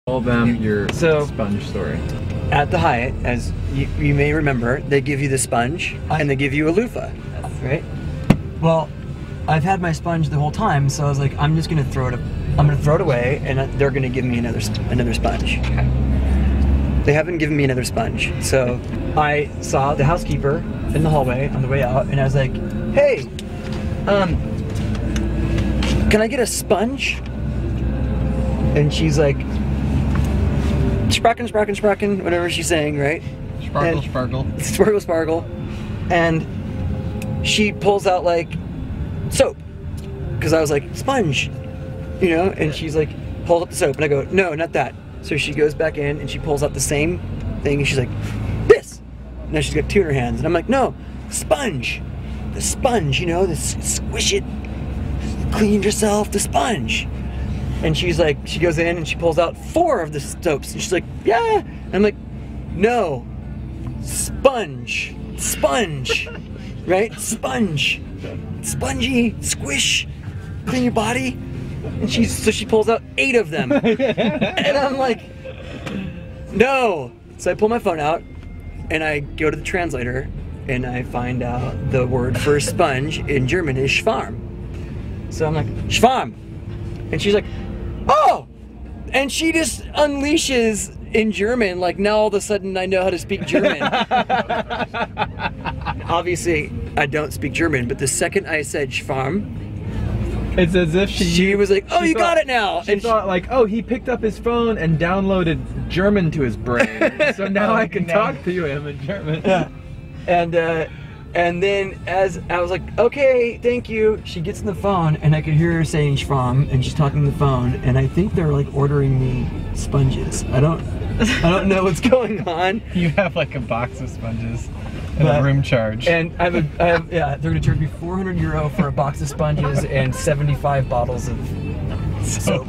Tell them your sponge story. At the Hyatt, as you may remember, they give you the sponge and they give you a loofah, right? Well, I've had my sponge the whole time, so I was like, I'm just gonna throw it. I'm gonna throw it away, and they're gonna give me another sponge. They haven't given me another sponge, so I saw the housekeeper in the hallway on the way out, and I was like, "Hey, can I get a sponge?" And she's like, "Spracken, spracken, spracken," whatever she's saying, right? Sparkle, sparkle. Sparkle, sparkle. And she pulls out like soap, because I was like, "Sponge," you know? And she's like, pulls up the soap, and I go, "No, not that." So she goes back in and she pulls out the same thing, and she's like, "This." And now she's got two in her hands, and I'm like, "No, sponge. The sponge, you know, squish it, clean yourself, the sponge." And she's like, she goes in and she pulls out 4 of the soaps, and she's like, "Yeah." And I'm like, "No, sponge, sponge, right? Sponge, spongy, squish, clean your body." And so she pulls out 8 of them, and I'm like, "No." So I pull my phone out, and I go to the translator, and I find out the word for sponge in German is Schwarm. So I'm like, "Schwarm," and she's like, "Oh!" And she just unleashes in German, like now all of a sudden I know how to speak German. Obviously, I don't speak German, but the second I said Schwarm, it's as if she was like, "Oh, you got it now." She thought like, "Oh, he picked up his phone and downloaded German to his brain, so now I can talk to him in German." Yeah. And then as I was like, "Okay, thank you," she gets on the phone, and I could hear her saying Schwarm, and she's talking on the phone, and I think they're like ordering me sponges. I don't know what's going on. You have like a box of sponges and a room charge. And yeah, they're gonna charge me €400 for a box of sponges and 75 bottles of soap.